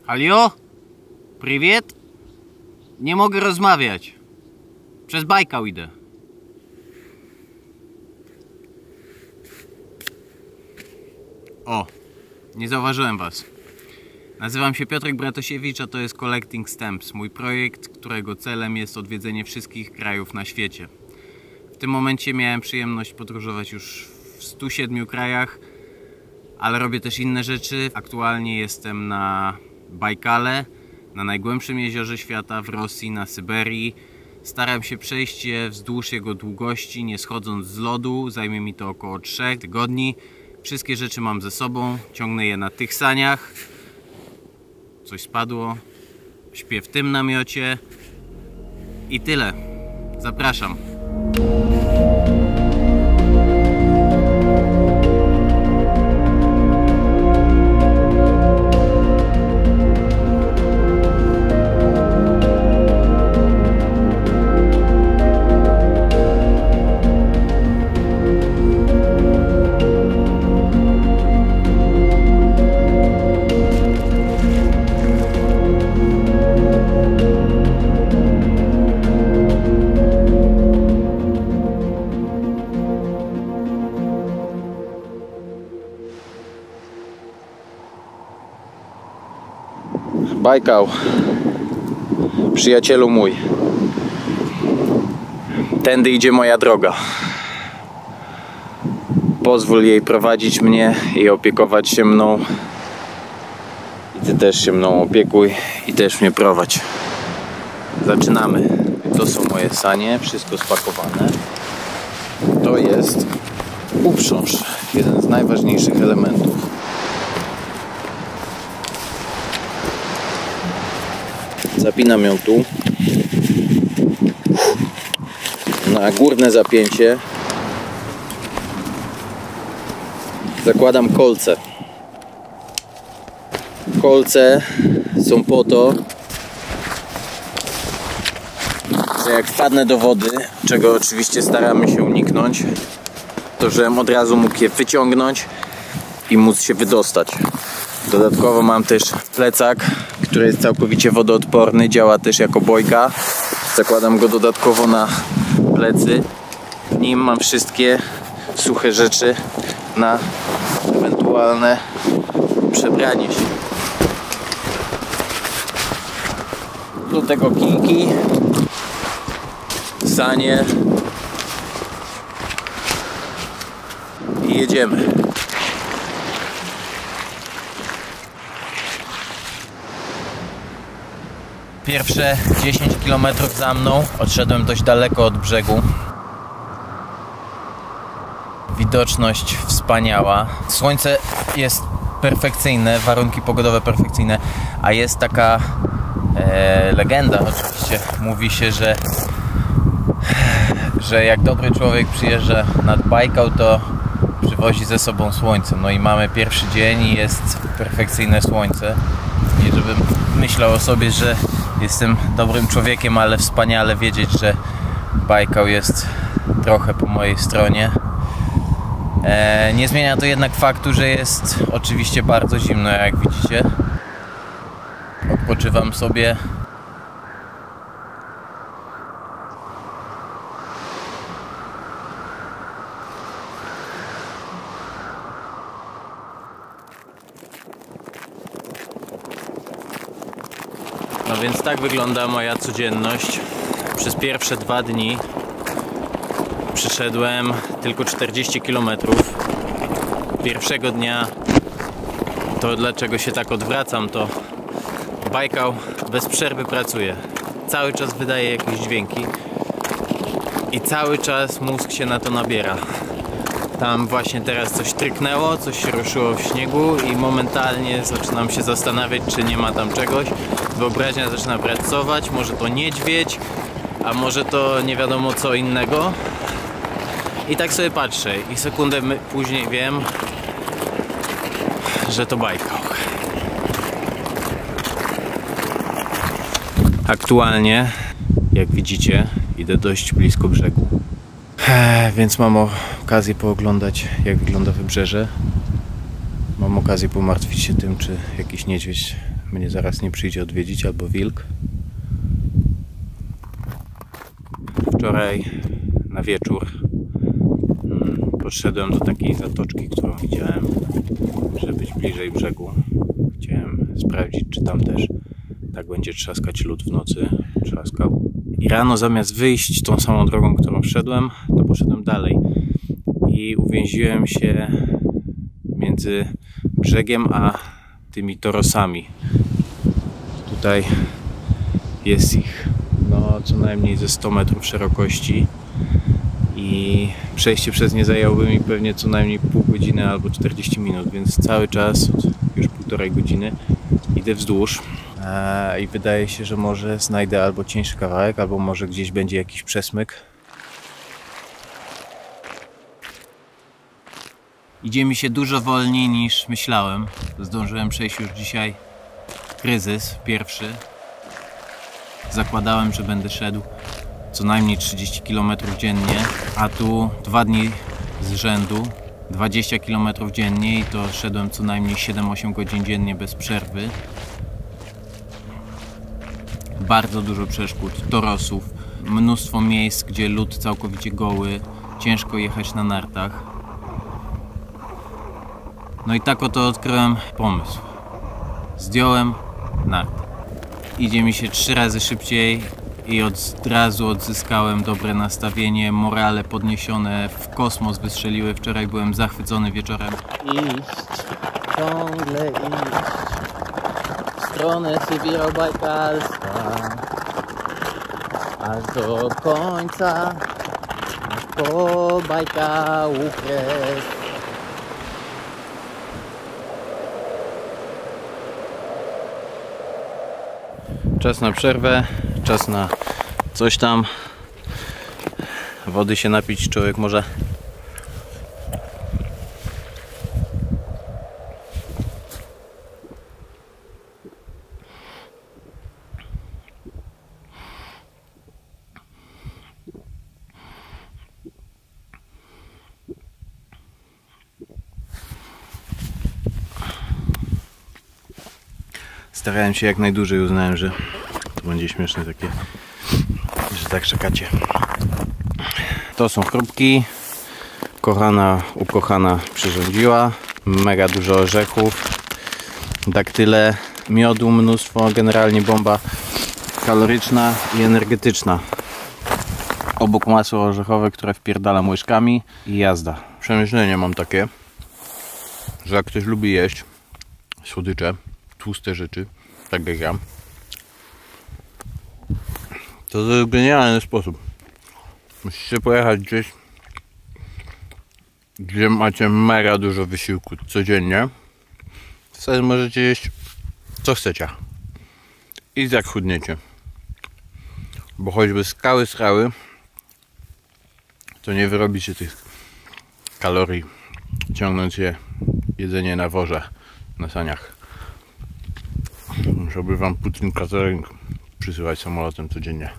Алло? Привет? Nie mogę rozmawiać. Przez Bajkał idę. O, nie zauważyłem was. Nazywam się Piotrek Bratosiewicz, a to jest Collecting Stamps, mój projekt, którego celem jest odwiedzenie wszystkich krajów na świecie. W tym momencie miałem przyjemność podróżować już w 107 krajach, ale robię też inne rzeczy. Aktualnie jestem na Bajkale, na najgłębszym jeziorze świata, w Rosji, na Syberii. Staram się przejść je wzdłuż jego długości, nie schodząc z lodu. Zajmie mi to około 3 tygodni. Wszystkie rzeczy mam ze sobą, ciągnę je na tych saniach. Coś spadło. Śpię w tym namiocie. I tyle. Zapraszam. Bajkał, przyjacielu mój, tędy idzie moja droga. Pozwól jej prowadzić mnie i opiekować się mną. I ty też się mną opiekuj i też mnie prowadź. Zaczynamy. To są moje sanie, wszystko spakowane. To jest uprząż, jeden z najważniejszych elementów. Zapinam ją tu na górne zapięcie. Zakładam kolce. Kolce są po to, że jak wpadnę do wody, czego oczywiście staramy się uniknąć, to żebym od razu mógł je wyciągnąć i móc się wydostać. Dodatkowo mam też plecak, który jest całkowicie wodoodporny, działa też jako bojka. Zakładam go dodatkowo na plecy. W nim mam wszystkie suche rzeczy na ewentualne przebranie się. Do tego kijki, sanie i jedziemy. Pierwsze 10 km za mną, odszedłem dość daleko od brzegu. Widoczność wspaniała. Słońce jest perfekcyjne, warunki pogodowe perfekcyjne, a jest taka legenda oczywiście. Mówi się, że jak dobry człowiek przyjeżdża nad Bajkał, to przywozi ze sobą słońce. No i mamy pierwszy dzień i jest perfekcyjne słońce. Nie żebym myślał o sobie, że jestem dobrym człowiekiem, ale wspaniale wiedzieć, że Bajkał jest trochę po mojej stronie. Nie zmienia to jednak faktu, że jest oczywiście bardzo zimno, jak widzicie. Odpoczywam sobie. No więc tak wygląda moja codzienność. Przez pierwsze 2 dni przeszedłem tylko 40 km. Pierwszego dnia, to dlaczego się tak odwracam, to Bajkał bez przerwy pracuje. Cały czas wydaje jakieś dźwięki i cały czas mózg się na to nabiera. Tam właśnie teraz coś tryknęło, coś się ruszyło w śniegu i momentalnie zaczynam się zastanawiać, czy nie ma tam czegoś. Wyobraźnia zaczyna pracować, może to niedźwiedź, a może to nie wiadomo co innego. I tak sobie patrzę i sekundę później wiem, że to Bajkał. Aktualnie, jak widzicie, idę dość blisko brzegu. Więc mam okazję pooglądać, jak wygląda wybrzeże. Mam okazję pomartwić się tym, czy jakiś niedźwiedź mnie zaraz nie przyjdzie odwiedzić, albo wilk. Wczoraj na wieczór podszedłem do takiej zatoczki, którą widziałem, żeby być bliżej brzegu. Chciałem sprawdzić, czy tam też tak będzie trzaskać lód w nocy. Trzaskał. I rano zamiast wyjść tą samą drogą, którą wszedłem, to poszedłem dalej. I uwięziłem się między brzegiem a tymi torosami. Tutaj jest ich co najmniej ze 100 metrów szerokości i przejście przez nie zajęłoby mi pewnie co najmniej pół godziny albo 40 minut, więc cały czas, już 1,5 godziny idę wzdłuż i wydaje się, że może znajdę albo cieńszy kawałek, albo może gdzieś będzie jakiś przesmyk. Idzie mi się dużo wolniej niż myślałem. Zdążyłem przejść już dzisiaj kryzys pierwszy. Zakładałem, że będę szedł co najmniej 30 km dziennie, a tu 2 dni z rzędu 20 km dziennie i to szedłem co najmniej 7-8 godzin dziennie bez przerwy. Bardzo dużo przeszkód, torosów, mnóstwo miejsc, gdzie lód całkowicie goły, ciężko jechać na nartach. No i tak oto odkryłem pomysł. Zdjąłem narty. Idzie mi się 3 razy szybciej i od razu odzyskałem dobre nastawienie, morale podniesione w kosmos wystrzeliły. Wczoraj byłem zachwycony wieczorem. Iść, ciągle iść w stronę Sybiro-Bajkalska, aż do końca, aż po Bajkału kres. Czas na przerwę, czas na coś tam. Wody się napić człowiek może. Starałem się jak najdłużej, uznałem, że to będzie śmieszne takie, że tak czekacie. To są chrupki. Kochana, ukochana przyrządziła. Mega dużo orzechów. Daktyle, miodu mnóstwo. Generalnie bomba kaloryczna i energetyczna. Obok masło orzechowe, które wpierdalam łyżkami i jazda. Przemyślenie mam takie, że jak ktoś lubi jeść słodycze, tłuste rzeczy, tak jak ja, to jest genialny sposób. Musicie pojechać gdzieś, gdzie macie mega dużo wysiłku codziennie. Wtedy możecie jeść co chcecie i tak chudniecie. Bo choćby skały srały, to nie wyrobicie tych kalorii, ciągnąc jedzenie na worze, na saniach. Musiałby wam Putin catering przysyłać samolotem codziennie.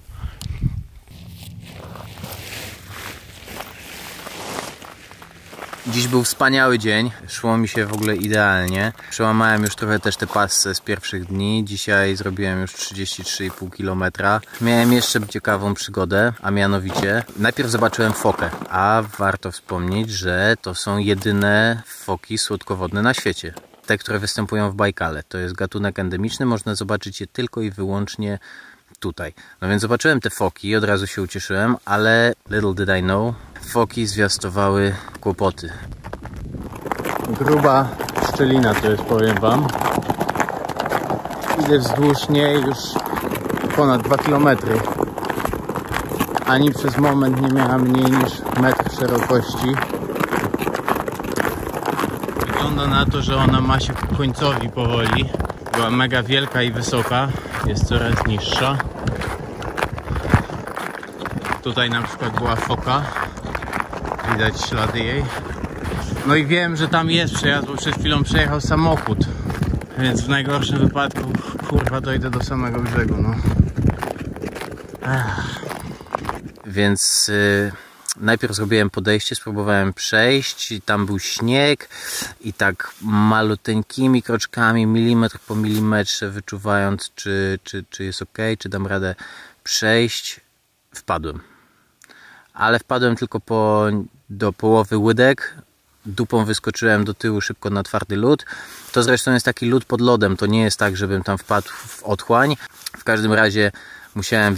Dziś był wspaniały dzień, szło mi się w ogóle idealnie. Przełamałem już trochę też te passy z pierwszych dni. Dzisiaj zrobiłem już 33,5 km. Miałem jeszcze ciekawą przygodę, a mianowicie najpierw zobaczyłem fokę, a warto wspomnieć, że to są jedyne foki słodkowodne na świecie. Te, które występują w Bajkale. To jest gatunek endemiczny, można zobaczyć je tylko i wyłącznie tutaj. No więc zobaczyłem te foki i od razu się ucieszyłem, ale little did I know, foki zwiastowały kłopoty. Gruba szczelina to jest, powiem wam. Idę wzdłuż niej już ponad 2 km. Ani przez moment nie miała mniej niż metr szerokości. Wygląda na to, że ona ma się ku końcowi powoli. Była mega wielka i wysoka, jest coraz niższa. Tutaj na przykład była foka, widać ślady jej. No i wiem, że tam jest przejazd, bo przed chwilą przejechał samochód. Więc w najgorszym wypadku, kurwa, dojdę do samego brzegu, no. Więc najpierw zrobiłem podejście, spróbowałem przejść i tam był śnieg i tak maluteńkimi kroczkami, milimetr po milimetrze, wyczuwając czy jest ok, czy dam radę przejść, wpadłem. Ale wpadłem tylko do połowy łydek, dupą wyskoczyłem do tyłu szybko na twardy lód. To zresztą jest taki lód pod lodem, to nie jest tak, żebym tam wpadł w otchłań. W każdym razie musiałem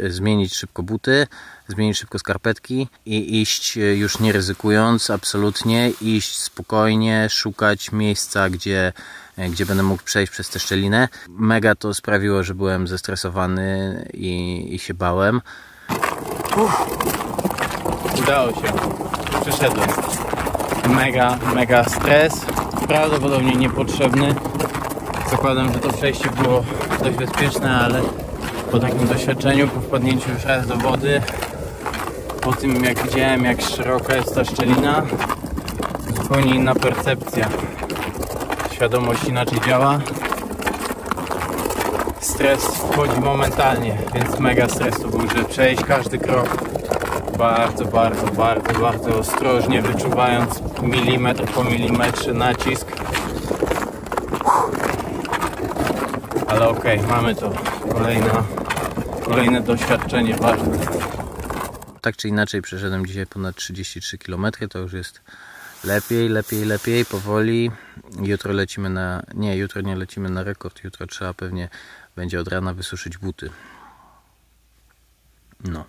zmienić szybko buty, zmienić szybko skarpetki i iść już nie ryzykując absolutnie, iść spokojnie, szukać miejsca, gdzie będę mógł przejść przez tę szczelinę. Mega to sprawiło, że byłem zestresowany i się bałem. Udało się, przyszedłem. Mega stres, prawdopodobnie niepotrzebny. Zakładam, że to przejście było dość bezpieczne, ale po takim doświadczeniu, po wpadnięciu już raz do wody, po tym jak widziałem, jak szeroka jest ta szczelina, zupełnie inna percepcja. Świadomość inaczej działa. Stres wchodzi momentalnie, więc mega stres to był, że przejść każdy krok bardzo ostrożnie, wyczuwając milimetr po milimetrze nacisk. Ale okej, mamy to. Kolejne doświadczenie ważne. Tak czy inaczej przeszedłem dzisiaj ponad 33 km, to już jest lepiej, powoli. Jutro lecimy jutro nie lecimy na rekord, jutro trzeba pewnie będzie od rana wysuszyć buty. No.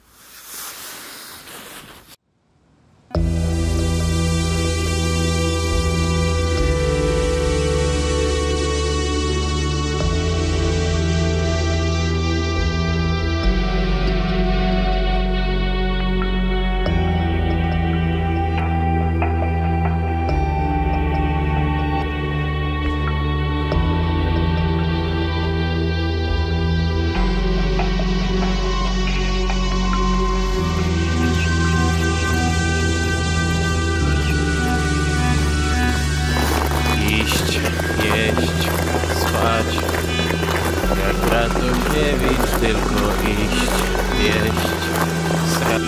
Jak Bratosiewicz, tylko iść, jeść, srać.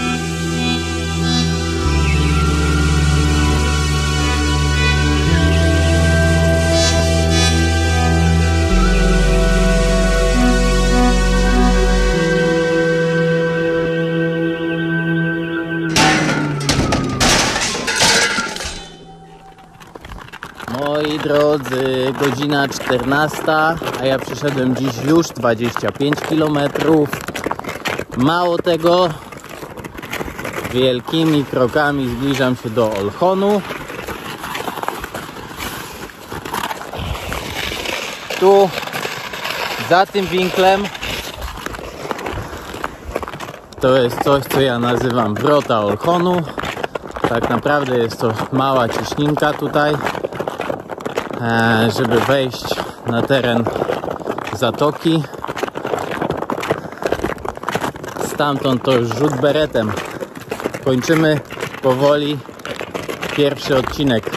Moi drodzy, godzina 14, a ja przeszedłem dziś już 25 km. Mało tego, wielkimi krokami zbliżam się do Olchonu. Tu, za tym winklem, to jest coś, co ja nazywam wrota Olchonu. Tak naprawdę jest to mała cieśninka tutaj, żeby wejść na teren zatoki. Stamtąd to już rzut beretem. Kończymy powoli pierwszy odcinek.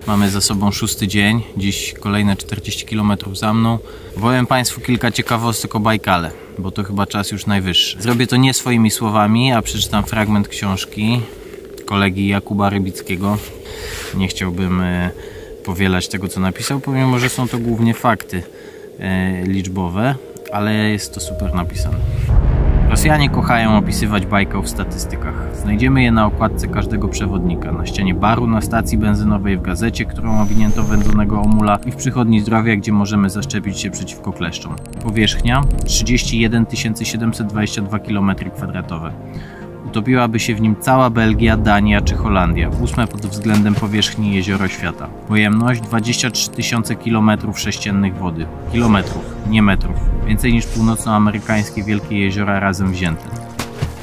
Mamy za sobą 6. dzień, dziś kolejne 40 km za mną. Powiem Państwu kilka ciekawostek o Bajkale, bo to chyba czas już najwyższy. Zrobię to nie swoimi słowami, a przeczytam fragment książki kolegi Jakuba Rybickiego. Nie chciałbym powielać tego, co napisał, pomimo że są to głównie fakty liczbowe, ale jest to super napisane. Rosjanie kochają opisywać Bajkał w statystykach. Znajdziemy je na okładce każdego przewodnika, na ścianie baru, na stacji benzynowej, w gazecie, którą owinięto wędzonego omula i w przychodni zdrowia, gdzie możemy zaszczepić się przeciwko kleszczom. Powierzchnia 31 722 km². Utopiłaby się w nim cała Belgia, Dania czy Holandia, 8. pod względem powierzchni jezioro świata. Pojemność 23 000 km3 wody. Kilometrów, nie metrów. Więcej niż północnoamerykańskie wielkie jeziora razem wzięte.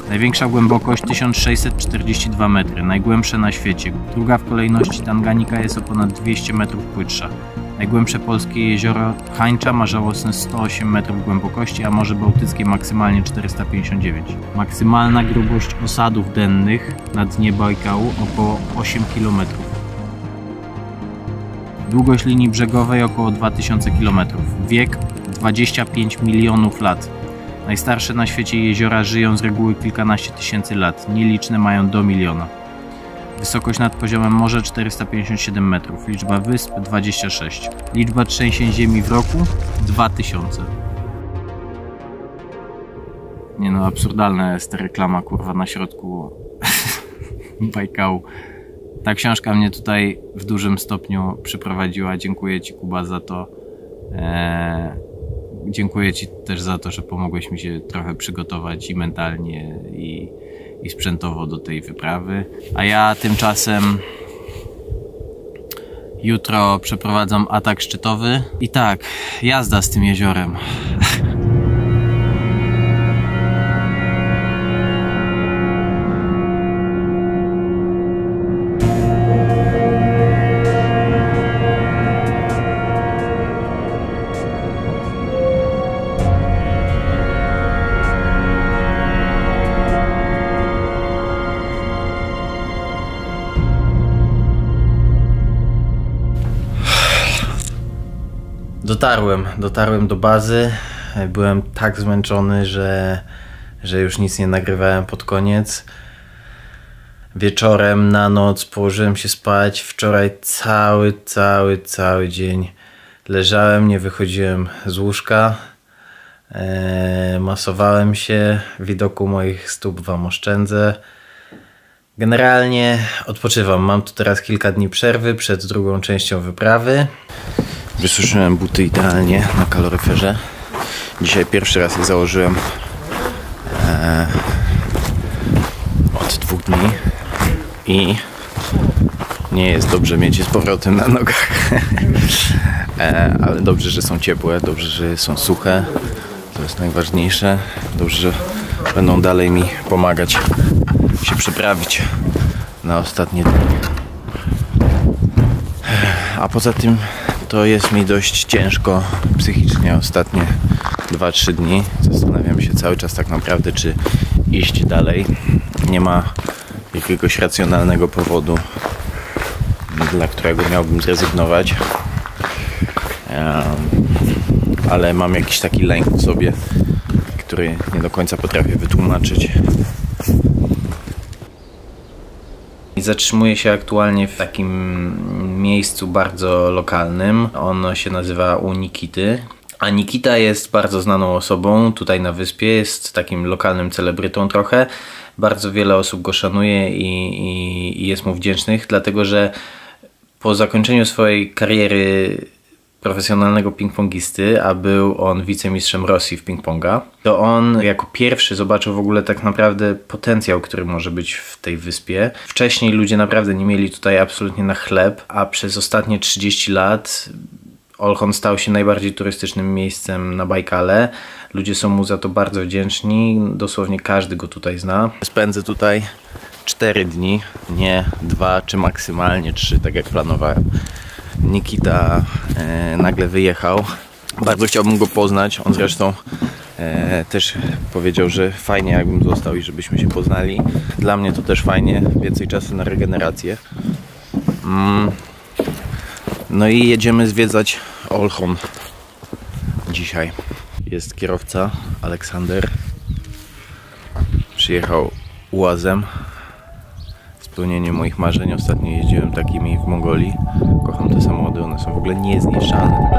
Największa głębokość 1642 metry, najgłębsze na świecie. Druga w kolejności Tanganika jest o ponad 200 metrów płytsza. Najgłębsze polskie jezioro Hańcza ma żałosne 108 metrów głębokości, a Morze Bałtyckie maksymalnie 459. Maksymalna grubość osadów dennych na dnie Bajkału około 8 km. Długość linii brzegowej około 2000 km. Wiek 25 milionów lat. Najstarsze na świecie jeziora żyją z reguły kilkanaście tysięcy lat. Nieliczne mają do miliona. Wysokość nad poziomem morza 457 metrów. Liczba wysp 26. Liczba trzęsień ziemi w roku 2000. Nie no, absurdalna jest ta reklama, kurwa, na środku Bajkału. Ta książka mnie tutaj w dużym stopniu przyprowadziła. Dziękuję Ci, Kuba, za to. Dziękuję Ci też za to, że pomogłeś mi się trochę przygotować i mentalnie, i sprzętowo do tej wyprawy. A ja tymczasem jutro przeprowadzam atak szczytowy. I tak, jazda z tym jeziorem. Dotarłem do bazy. Byłem tak zmęczony, że już nic nie nagrywałem pod koniec. Wieczorem na noc położyłem się spać. Wczoraj cały dzień leżałem, nie wychodziłem z łóżka. Masowałem się. Widoku moich stóp wam oszczędzę. Generalnie odpoczywam. Mam tu teraz kilka dni przerwy przed drugą częścią wyprawy. Wysuszyłem buty idealnie na kaloryferze. Dzisiaj pierwszy raz je założyłem od 2 dni i nie jest dobrze mieć je z powrotem na nogach. Ale dobrze, że są ciepłe, dobrze, że są suche. To jest najważniejsze. Dobrze, że będą dalej mi pomagać się przeprawić na ostatnie dni. A poza tym to jest mi dość ciężko psychicznie ostatnie 2-3 dni. Zastanawiam się cały czas tak naprawdę, czy iść dalej. Nie ma jakiegoś racjonalnego powodu, dla którego miałbym zrezygnować. Ale mam jakiś taki lęk w sobie, który nie do końca potrafię wytłumaczyć. Zatrzymuję się aktualnie w takim miejscu bardzo lokalnym. Ono się nazywa u Nikity. A Nikita jest bardzo znaną osobą tutaj na wyspie. Jest takim lokalnym celebrytą trochę. Bardzo wiele osób go szanuje i jest mu wdzięcznych, dlatego że po zakończeniu swojej kariery profesjonalnego ping-pongisty, a był on wicemistrzem Rosji w ping-ponga, to on jako pierwszy zobaczył w ogóle tak naprawdę potencjał, który może być w tej wyspie. Wcześniej ludzie naprawdę nie mieli tutaj absolutnie na chleb, a przez ostatnie 30 lat Olchon stał się najbardziej turystycznym miejscem na Bajkale. Ludzie są mu za to bardzo wdzięczni, dosłownie każdy go tutaj zna. Spędzę tutaj 4 dni, nie 2 czy maksymalnie 3, tak jak planowałem. Nikita nagle wyjechał. Bardzo chciałbym go poznać. On zresztą też powiedział, że fajnie jakbym został i żebyśmy się poznali. Dla mnie to też fajnie. Więcej czasu na regenerację. No i jedziemy zwiedzać Olchon dzisiaj. Jest kierowca Aleksander. Przyjechał UAZ-em. Spełnienie moich marzeń. Ostatnio jeździłem takimi w Mongolii. Kocham te samochody, one są w ogóle niezniszczalne.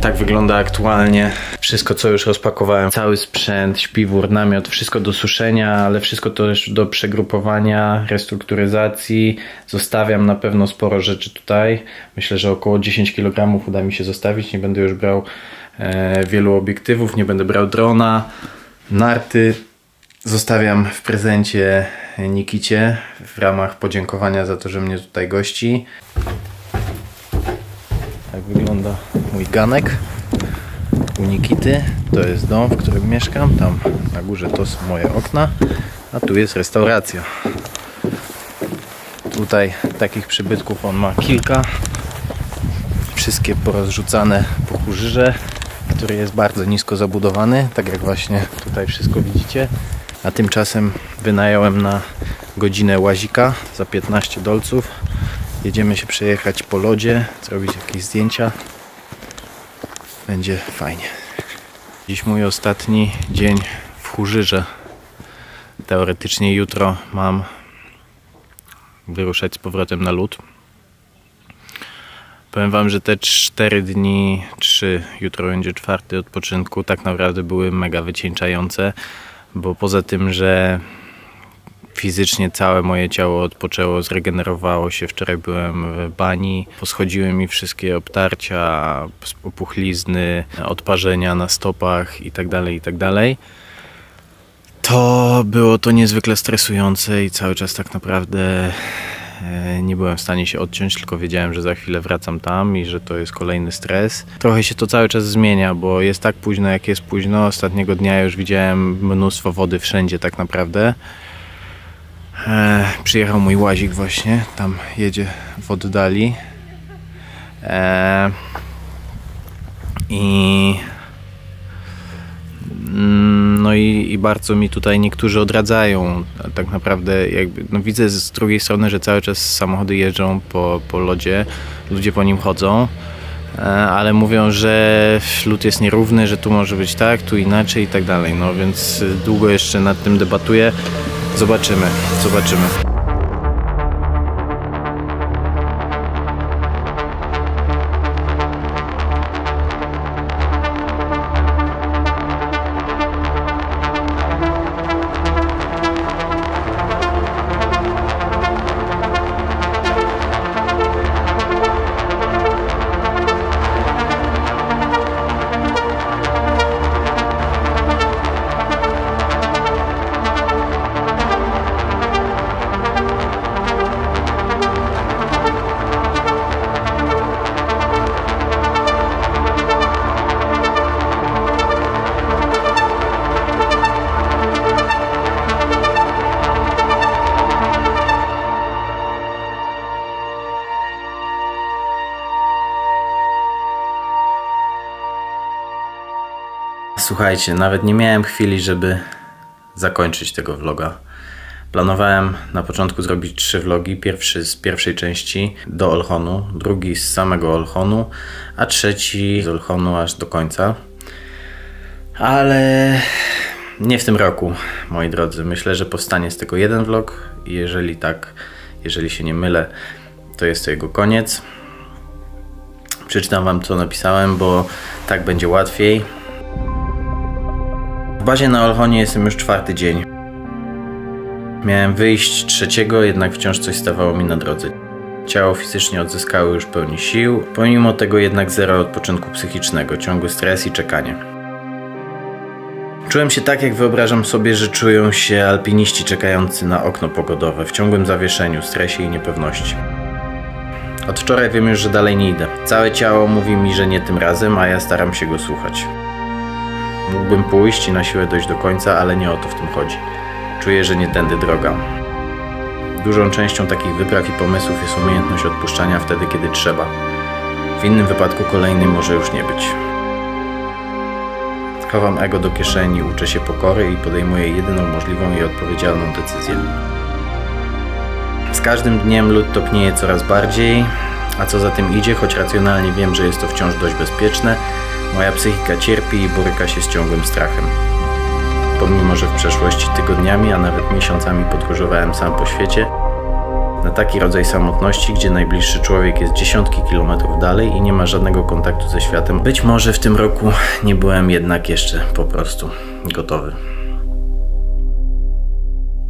Tak wygląda aktualnie wszystko, co już rozpakowałem. Cały sprzęt, śpiwór, namiot, wszystko do suszenia, ale wszystko też do przegrupowania, restrukturyzacji. Zostawiam na pewno sporo rzeczy tutaj. Myślę, że około 10 kg uda mi się zostawić. Nie będę już brał wielu obiektywów, nie będę brał drona. Narty zostawiam w prezencie Nikicie w ramach podziękowania za to, że mnie tutaj gości. Tak wygląda mój ganek u Nikity. To jest dom, w którym mieszkam. Tam na górze to są moje okna, a tu jest restauracja. Tutaj takich przybytków on ma kilka. Wszystkie porozrzucane po Chórzyrze, który jest bardzo nisko zabudowany, tak jak właśnie tutaj wszystko widzicie. A tymczasem wynająłem na godzinę łazika za 15 dolców. Jedziemy się przejechać po lodzie, zrobić jakieś zdjęcia. Będzie fajnie. Dziś mój ostatni dzień w Chórzyrze. Teoretycznie jutro mam wyruszać z powrotem na lód. Powiem wam, że te 4 dni, jutro będzie 4 odpoczynku, tak naprawdę były mega wycieńczające, bo poza tym, że fizycznie całe moje ciało odpoczęło, zregenerowało się. Wczoraj byłem w bani, poschodziły mi wszystkie obtarcia, opuchlizny, odparzenia na stopach itd. To było to niezwykle stresujące i cały czas tak naprawdę nie byłem w stanie się odciąć, tylko wiedziałem, że za chwilę wracam tam i że to jest kolejny stres. Trochę się to cały czas zmienia, bo jest tak późno, jak jest późno. Ostatniego dnia już widziałem mnóstwo wody wszędzie tak naprawdę. Przyjechał mój łazik właśnie, tam jedzie w oddali. No i bardzo mi tutaj niektórzy odradzają. Tak naprawdę jakby, no widzę z drugiej strony, że cały czas samochody jeżdżą po lodzie, ludzie po nim chodzą, ale mówią, że lód jest nierówny, że tu może być tak, tu inaczej i tak dalej. No więc długo jeszcze nad tym debatuję. Zobaczymy. Słuchajcie, nawet nie miałem chwili, żeby zakończyć tego vloga. Planowałem na początku zrobić 3 vlogi. Pierwszy z pierwszej części do Olchonu, drugi z samego Olchonu, a trzeci z Olchonu aż do końca. Ale nie w tym roku, moi drodzy. Myślę, że powstanie z tego jeden vlog i jeżeli się nie mylę, to jest to jego koniec. Przeczytam wam, co napisałem, bo tak będzie łatwiej. W bazie na Olchonie jestem już 4. dzień. Miałem wyjść 3, jednak wciąż coś stawało mi na drodze. Ciało fizycznie odzyskało już pełni sił, pomimo tego jednak zero odpoczynku psychicznego, ciągły stres i czekanie. Czułem się tak, jak wyobrażam sobie, że czują się alpiniści czekający na okno pogodowe, w ciągłym zawieszeniu, stresie i niepewności. Od wczoraj wiem już, że dalej nie idę. Całe ciało mówi mi, że nie tym razem, a ja staram się go słuchać. Mógłbym pójść i na siłę dojść do końca, ale nie o to w tym chodzi. Czuję, że nie tędy droga. Dużą częścią takich wypraw i pomysłów jest umiejętność odpuszczania wtedy, kiedy trzeba. W innym wypadku kolejnej może już nie być. Chowam ego do kieszeni, uczę się pokory i podejmuję jedyną możliwą i odpowiedzialną decyzję. Z każdym dniem lód topnieje coraz bardziej, a co za tym idzie, choć racjonalnie wiem, że jest to wciąż dość bezpieczne, moja psychika cierpi i boryka się z ciągłym strachem. Pomimo, że w przeszłości tygodniami, a nawet miesiącami podróżowałem sam po świecie, na taki rodzaj samotności, gdzie najbliższy człowiek jest dziesiątki kilometrów dalej i nie ma żadnego kontaktu ze światem, być może w tym roku nie byłem jednak jeszcze po prostu gotowy.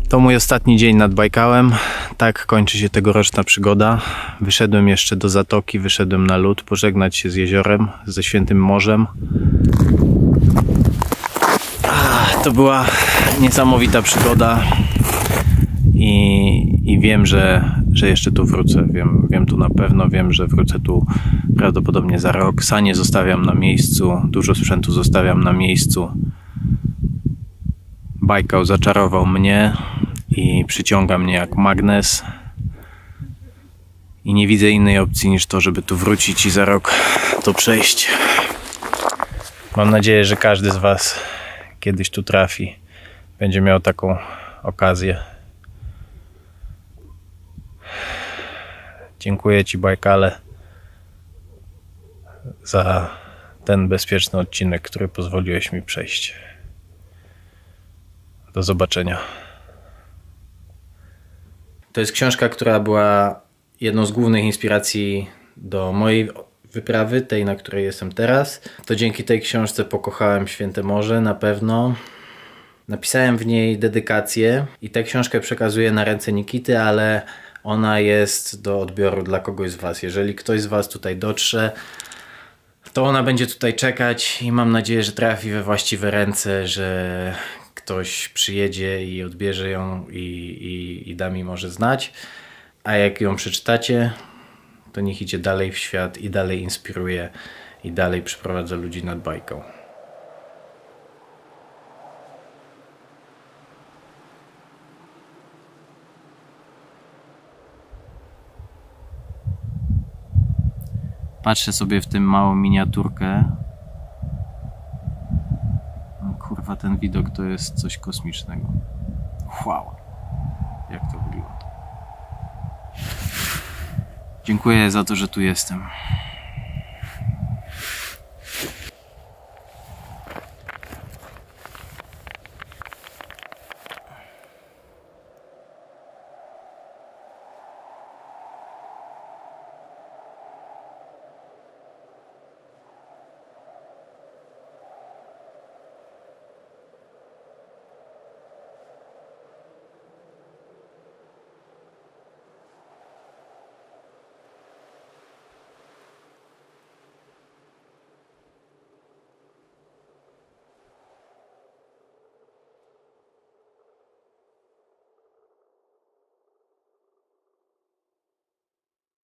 To mój ostatni dzień nad Bajkałem. Tak kończy się tegoroczna przygoda. Wyszedłem jeszcze do zatoki, wyszedłem na lód, pożegnać się z jeziorem, ze Świętym Morzem. To była niesamowita przygoda i wiem, że jeszcze tu wrócę. Wiem tu na pewno, wiem, że wrócę tu prawdopodobnie za rok. Sanie zostawiam na miejscu, dużo sprzętu zostawiam na miejscu. Bajkał zaczarował mnie i przyciąga mnie jak magnes. I nie widzę innej opcji niż to, żeby tu wrócić i za rok to przejść. Mam nadzieję, że każdy z Was kiedyś tu trafi. Będzie miał taką okazję. Dziękuję Ci, Bajkale, za ten bezpieczny odcinek, który pozwoliłeś mi przejść. Do zobaczenia. To jest książka, która była jedną z głównych inspiracji do mojej wyprawy, tej, na której jestem teraz. To dzięki tej książce pokochałem Święte Morze, na pewno. Napisałem w niej dedykację i tę książkę przekazuję na ręce Nikity, ale ona jest do odbioru dla kogoś z Was. Jeżeli ktoś z Was tutaj dotrze, to ona będzie tutaj czekać i mam nadzieję, że trafi we właściwe ręce, że ktoś przyjedzie i odbierze ją i da mi może znać. A jak ją przeczytacie, to niech idzie dalej w świat i dalej inspiruje i dalej przyprowadza ludzi nad bajką. Patrzę sobie w tym małą miniaturkę. No, kurwa, ten widok to jest coś kosmicznego. Wow, jak to wygląda. Dziękuję za to, że tu jestem.